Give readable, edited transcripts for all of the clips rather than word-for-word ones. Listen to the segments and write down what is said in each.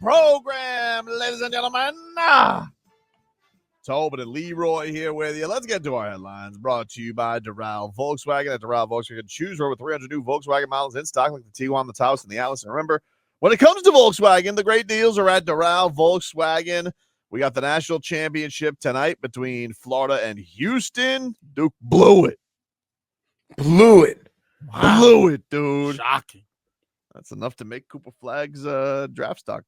program, ladies and gentlemen. Tobin and Leroy here with you. Let's get to our headlines. Brought to you by Doral Volkswagen. At Doral Volkswagen, choose over 300 new Volkswagen models in stock, like the Tiguan, the Taos, and the Atlas. And remember, when it comes to Volkswagen, the great deals are at Doral Volkswagen. We got the national championship tonight between Florida and Houston. Duke blew it. Blew it. Wow. Blew it, dude. Shocking. That's enough to make Cooper Flagg's draft stock,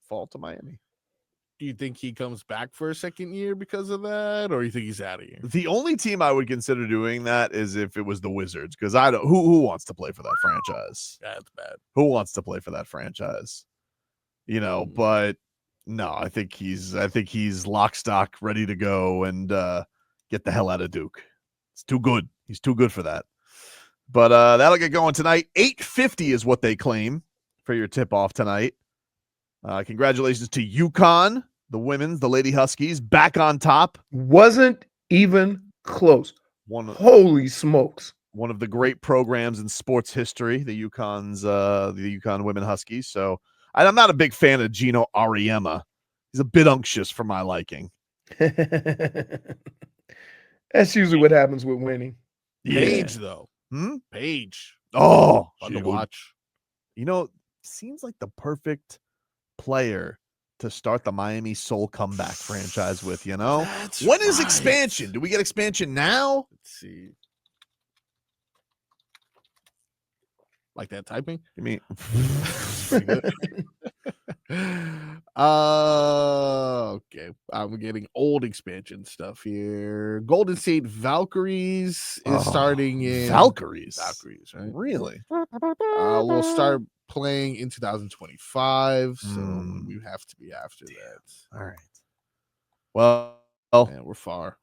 fall to Miami. Do you think he comes back for a second year because of that, or you think he's out of here? The only team I would consider doing that is if it was the Wizards, because I don't. Who wants to play for that franchise? That's bad. Who wants to play for that franchise? But no, I think he's lock, stock, ready to go and get the hell out of Duke. It's too good. He's too good for that. But that'll get going tonight. 8:50 is what they claim for your tip-off tonight. Congratulations to UConn, the women's, the Lady Huskies, back on top. Wasn't even close. Holy smokes. One of the great programs in sports history, the UConn women Huskies. So I'm not a big fan of Gino Auriemma. He's a bit unctuous for my liking. That's usually what happens with winning. Paige, though. Paige. Oh, fun to watch. Seems like the perfect player to start the Miami Soul comeback franchise with, That's when is expansion? Do we get expansion now? Let's see. Like that typing? You mean? Okay. I'm getting old expansion stuff here. Golden State Valkyries is starting in Valkyries, right? Really? We'll start playing in 2025, so we have to be after that. All right. Well, yeah, we're far.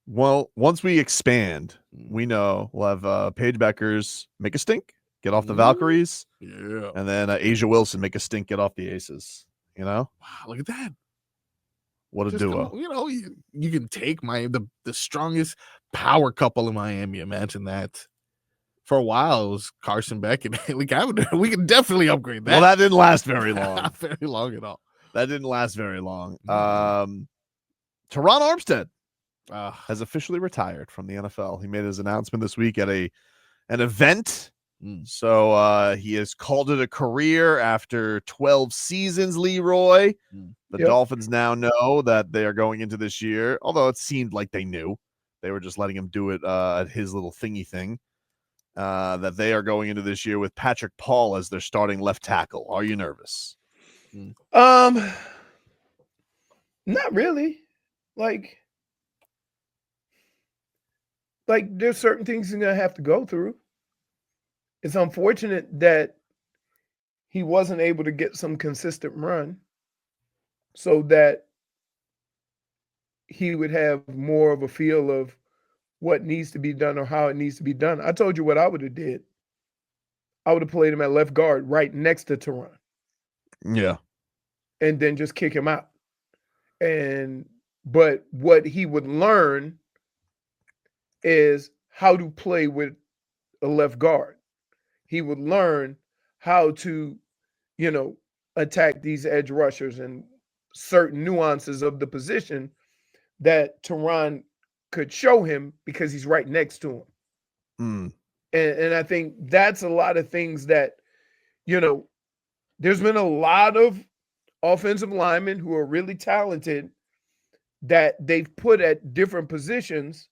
Well, once we expand, we know we'll have Paige Beckers make a stink, get off the Valkyries. Yeah. And then Asia Wilson make a stink, get off the Aces. Wow, look at that. What a duo. You can take the strongest power couple in Miami. Imagine that. For a while, it was Carson Beck and Haley Cavender. We can definitely upgrade that. Well, that didn't last very long. Not very long at all. That didn't last very long. Terron Armstead has officially retired from the NFL. He made his announcement this week at an event. So he has called it a career after 12 seasons, Leroy. The Dolphins now know that they are going into this year, although it seemed like they knew. They were just letting him do it at his little thingy thing. That they are going into this year with Patrick Paul as their starting left tackle. Are you nervous? Not really. Like there's certain things he's gonna have to go through. It's unfortunate that he wasn't able to get some consistent run so that he would have more of a feel of what needs to be done or how it needs to be done. I told you what I would have did. I would have played him at left guard right next to Terron. Yeah. And then just kick him out. But what he would learn is how to play with a left guard. He would learn how to, attack these edge rushers and certain nuances of the position that Terron could show him because he's right next to him. And I think that's a lot of things that, there's been a lot of offensive linemen who are really talented that they've put at different positions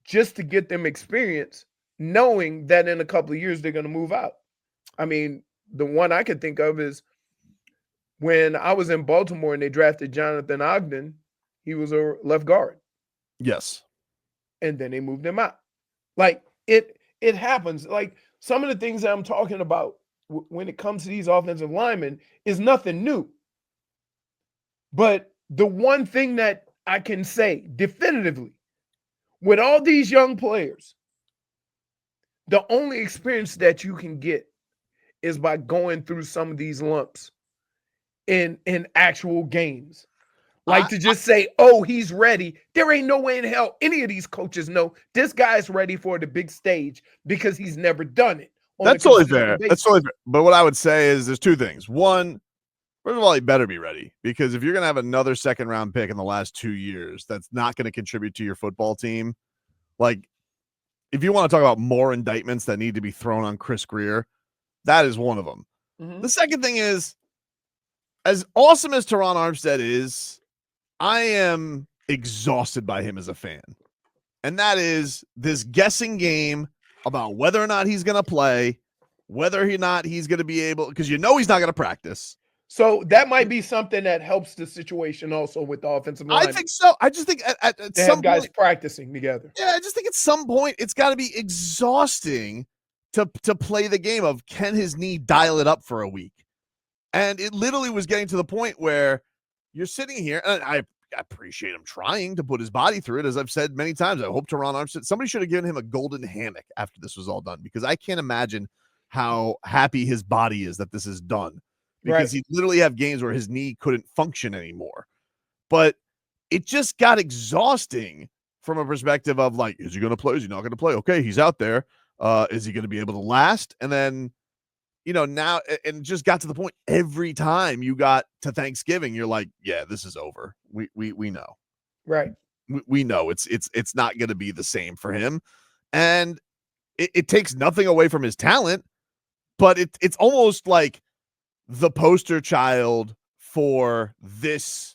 just to get them experience, knowing that in a couple of years they're going to move out. I mean, the one I could think of is when I was in Baltimore and they drafted Jonathan Ogden, he was a left guard. Yes. And then they moved him out. Like, it happens. Like, some of the things that I'm talking about when it comes to these offensive linemen is nothing new. But the one thing that I can say definitively, with all these young players, the only experience that you can get is by going through some of these lumps in actual games. Like to just say, oh, he's ready. There ain't no way in hell any of these coaches know this guy's ready for the big stage because he's never done it. That's totally fair. That's totally fair. But what I would say is there's two things. One, First of all, he better be ready, because if you're going to have another second-round pick in the last 2 years that's not going to contribute to your football team, like, if you want to talk about more indictments that need to be thrown on Chris Greer, that is one of them. Mhm. The second thing is, as awesome as Terron Armstead is, I am exhausted by him as a fan. And that is this guessing game about whether or not he's going to play, whether or not he's going to be able, because he's not going to practice. So that might be something that helps the situation also with the offensive line. I think so. I just think at They some have guys point, practicing together. yeah, I just think at some point it's got to be exhausting to play the game of, can his knee dial it up for a week? And it literally was getting to the point where you're sitting here, and I appreciate him trying to put his body through it. As I've said many times, I hope Terron Armstead, somebody should have given him a golden hammock after this was all done, because I can't imagine how happy his body is that this is done, because he literally have games where his knee couldn't function anymore. But it just got exhausting from a perspective of, like, is he going to play? Is he not going to play? Okay, he's out there. Is he going to be able to last? And then, now, and just got to the point, every time you got to Thanksgiving, you're like, yeah, this is over. We know. Right. We know it's not going to be the same for him. And it takes nothing away from his talent, but it's almost like the poster child for this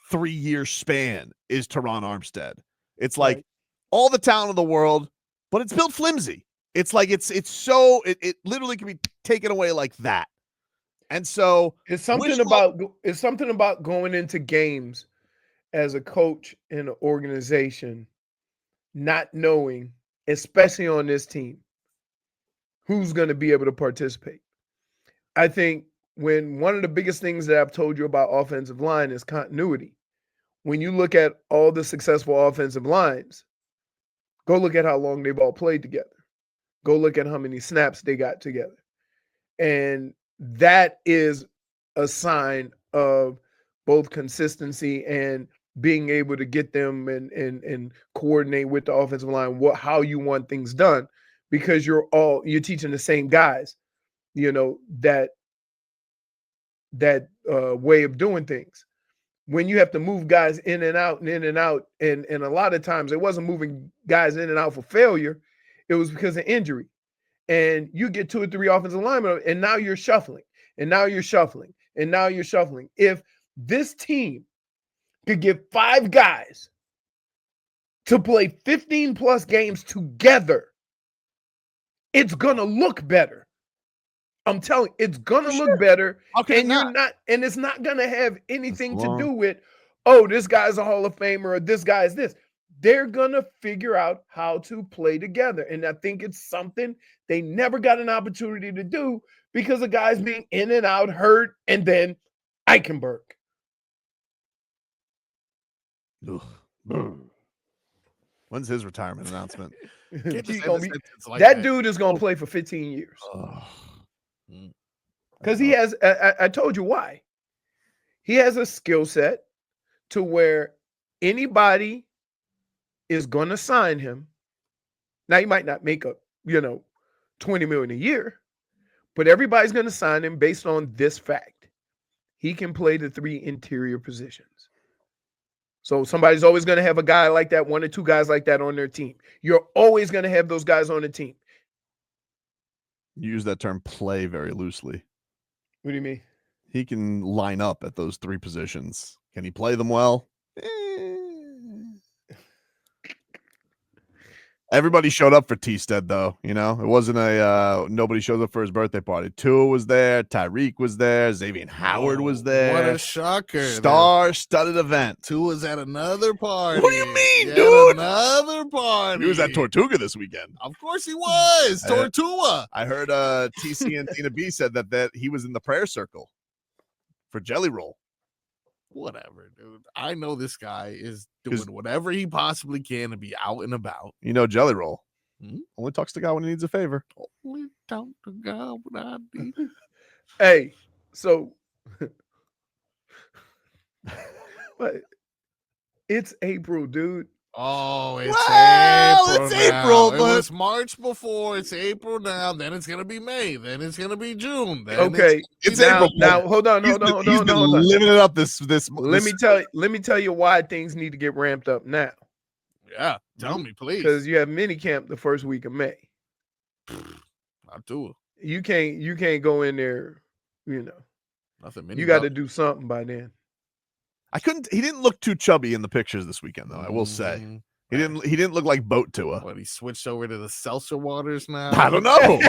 3-year span is Terron Armstead. It's like all the talent of the world, but it's built flimsy. It's like it literally can be taken away like that. And so it's something about going into games as a coach in an organization, not knowing, especially on this team, who's going to be able to participate. I think when one of the biggest things that I've told you about offensive line is continuity. When you look at all the successful offensive lines, go look at how long they've all played together. Go look at how many snaps they got together. And that is a sign of both consistency and being able to get them and coordinate with the offensive line how you want things done, because you're teaching the same guys, that way of doing things. When you have to move guys in and out and in and out, and a lot of times it wasn't moving guys in and out for failure, it was because of injury. And you get 2 or 3 offensive linemen, and now you're shuffling, and now you're shuffling, and now you're shuffling. If this team could get 5 guys to play 15 plus games together, it's going to look better. I'm telling you, it's going to look better. And it's not going to have anything to do with, oh, this guy's a Hall of Famer or this guy is this. They're going to figure out how to play together. And I think it's something they never got an opportunity to do because of guys being in and out, hurt, and then Eichenberg. When's his retirement announcement? That dude is going to play for 15 years. Because he has, I told you why. He has a skill set to where anybody is going to sign him. Now, he might not make $20 million a year, but everybody's going to sign him based on this fact. He can play the 3 interior positions. So somebody's always going to have a guy like that, 1 or 2 guys like that on their team. You're always going to have those guys on the team. You use that term play very loosely. What do you mean? He can line up at those 3 positions. Can he play them well? Everybody showed up for T-Stead, though. It wasn't nobody showed up for his birthday party. Tua was there. Tyreek was there. Xavier Howard was there. What a shocker. Star-studded event. Tua's at another party. What do you mean, dude? Another party. He was at Tortuga this weekend. Of course he was. Tortuga. I heard TC and Tina B said that he was in the prayer circle for Jelly Roll. Whatever, dude. I know this guy is doing whatever he possibly can to be out and about. Jelly Roll only talks to God when he needs a favor. Only talk to God when I need. Hey, so but it's April, dude. Oh, it's Well, April. it's now. April, It but- was March before. It's April now. Then it's gonna be May. Then it's gonna be June. Then Okay, It's now, April. now hold on. He's been living it up this. Let me tell you why things need to get ramped up now. Yeah, tell me, please. Because you have mini camp the first week of May. I'll do it. You can't go in there, Nothing. you got to do something by then. He didn't look too chubby in the pictures this weekend, though. I will say he didn't look like boat Tua. What, he switched over to the seltzer waters now? I don't know.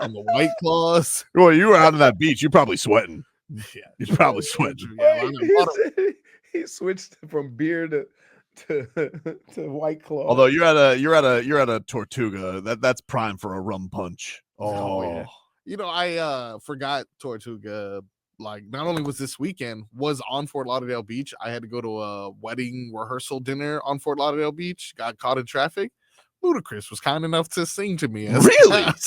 On the White Claws. Well, you were out on that beach. You're probably sweating. Yeah, You're probably sweating. Yeah, He switched from beer to White Claw. Although you're at a Tortuga. That's prime for a rum punch. Oh, yeah. I forgot Tortuga. Like, not only was this weekend, was on Fort Lauderdale Beach. I had to go to a wedding rehearsal dinner on Fort Lauderdale Beach. Got caught in traffic. Ludacris was kind enough to sing to me as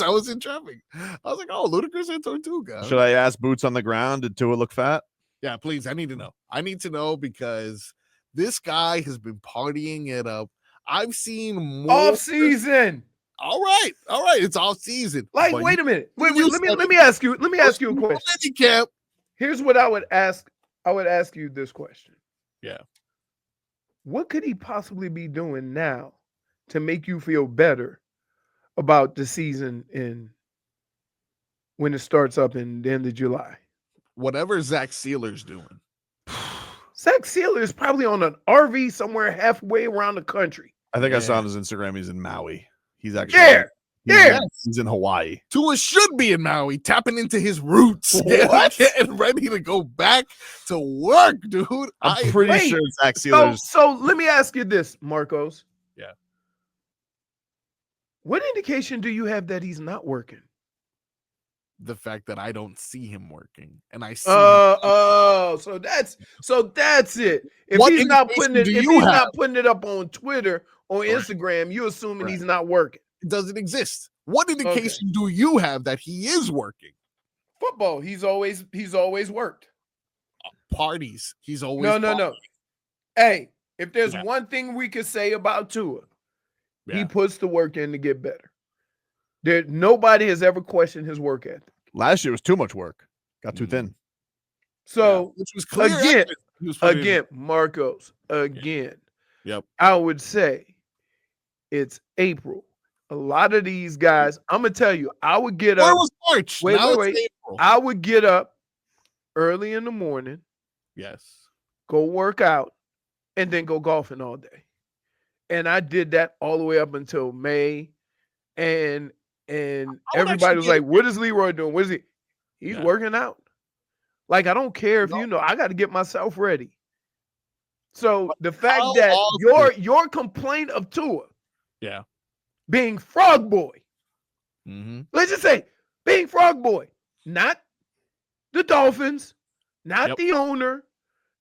I was in traffic. I was like, "Oh, Ludacris and Tortuga." Should I ask boots on the ground? Did Tua look fat? Yeah, please. I need to know. I need to know because this guy has been partying it up. I've seen more off season. All right. It's off season. Like, But wait a minute. Wait, you let me ask you. Let me ask you a question. Camp. Here's what I would ask. I would ask you this question. Yeah. What could he possibly be doing now to make you feel better about the season when it starts up in the end of July? Whatever Zach Sealer's doing. Zach Sealer is probably on an RV somewhere halfway around the country. I think I saw Yeah. on his Instagram. He's in Maui. He's actually he's in Hawaii. Tua should be in Maui, tapping into his roots. What? Getting ready to go back to work, dude. I'm pretty Wait. sure Zach Sealer's. So let me ask you this, Marcos. Yeah. What indication do you have that he's not working? The fact that I don't see him working, and I see. So that's it. If What he's not putting it, indication do if you he's have? not putting it up on Twitter or Right. Instagram, you assuming Right. he's not working. It doesn't exist. What indication do you have that he is working? Football, he's always worked. Parties. He's always No. Hey, if there's Yeah. one thing we could say about Tua, he Yeah. puts the work in to get better. Nobody has ever questioned his work ethic. Last year was too much work. Got too thin. So which was clear. again, evidence. He was putting in- Marcos, again, Yep. I would say it's April. A lot of these guys, I'm gonna tell you, I would get Where up. was March? Wait, Now wait, it's wait. April. I would get up early in the morning, Yes. go work out, and then go golfing all day. And I did that all the way up until May. And everybody was like, what is Leroy doing? What is he? He's Yeah. working out. Like, I don't care if I got to get myself ready. So the fact how that often- your complaint of Tua Yeah. being frog boy, Mm-hmm. let's just say being frog boy, not the Dolphins, not Yep. the owner,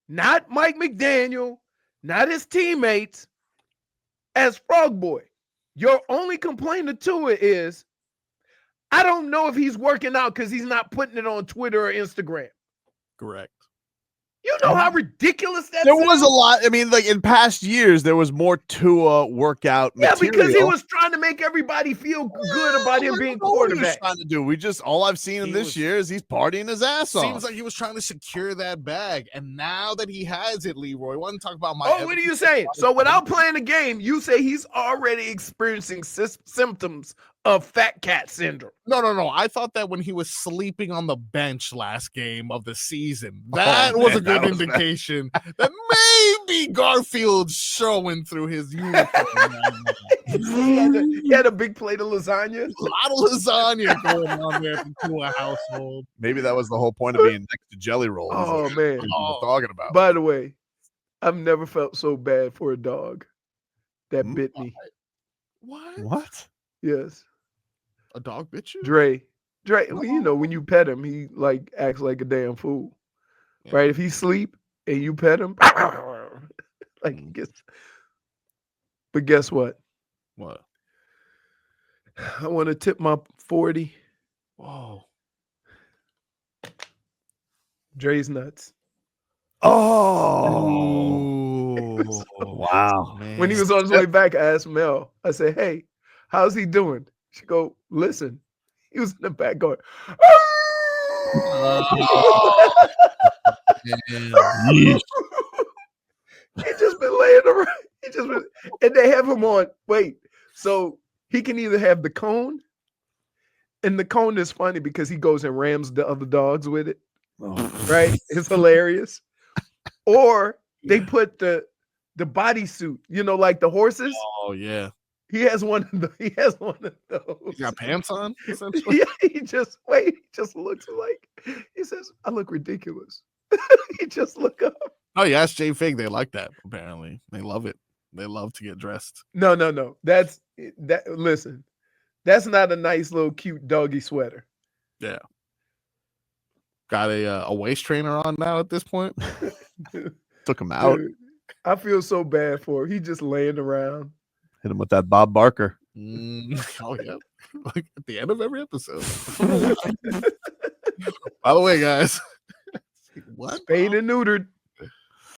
not Mike McDaniel, not his teammates, as frog boy. Your only complaint to Tua is, I don't know if he's working out because he's not putting it on Twitter or Instagram. Correct. You know how ridiculous that There is? was a lot. I mean, like in past years, there was more Tua workout Yeah, material. because he was trying to make everybody feel good about him being What he was quarterback. trying to do. All I've seen him He this was- year is he's partying his ass off. Seems like he was trying to secure that bag, and now that he has it, Leroy, want to talk about my? Oh, what are you saying? So without playing the game, you say he's already experiencing symptoms of fat cat syndrome. No. I thought that when he was sleeping on the bench last game of the season, that was a good that was bad. indication that maybe Garfield's showing through his uniform. He had a big plate of lasagna. A lot of lasagna going on there to a household. Maybe that was the whole point of being next to Jelly Roll. Oh, That's man. what people were talking about. By the way, I've never felt so bad for a dog that bit me. What? Yes. A dog bit you? Dre, well, you know, when you pet him, he like acts like a damn fool. Yeah. Right? If he sleep and you pet him, like he gets. But guess what? What? I want to tip my 40. Whoa. Dre's nuts. Oh, wow. Man. When he was on his way back, I asked Mel. I said, "Hey, how's he doing?" She go, "Listen." He was in the back going. Yeesh. He just been laying around. He just been, and they have him on. Wait, so he can either have the cone, and the cone is funny because he goes and rams the other dogs with it. Right? It's hilarious. Or they put the bodysuit, like the horses. Oh yeah. He has one of those. He got pants on. Essentially. Yeah, he just looks like he says, "I look ridiculous." He just look up. Oh yeah, ask Jay Fig. They like that. Apparently, they love it. They love to get dressed. No. That's that. Listen, that's not a nice little cute doggy sweater. Yeah. Got a waist trainer on now at this point. Took him out. Dude, I feel so bad for him. He just laying around. Hit him with that Bob Barker. Oh yeah, like at the end of every episode. By the way, guys, what? Spayed and neutered.